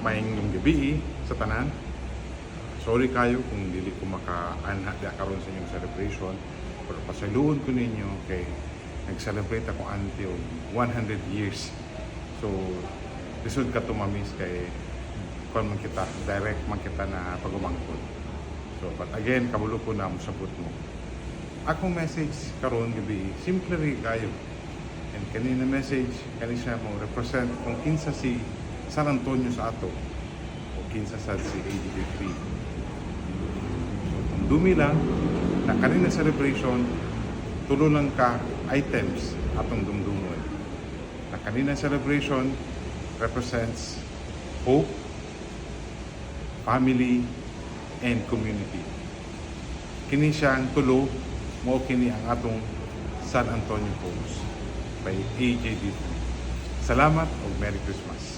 Maayong gabi sa tanan. Sorry kayo kung dili ko maka-anha di karon sa inyong celebration. Pero pasaluon ko ninyo kay nag-celebrate ako until 100 years. So, lisod ka tumamis kay kung man kita, direct man kita na pagumangkod. So, but again, kabulo ko na mo sabot mo. Akong message karon gabi, simple rin kayo. And kanina message, kanina mo represent kung kinsa si San Antonio sa ato o kinsa sa si AGB3. So, kung dumi lang, na kanina celebration, tulo lang ka items atong dumdumon. Na kanina celebration represents hope, family, and community. Kini siyang tulo, mo kini ang atong San Antonio Post by AJD3. Salamat o Merry Christmas.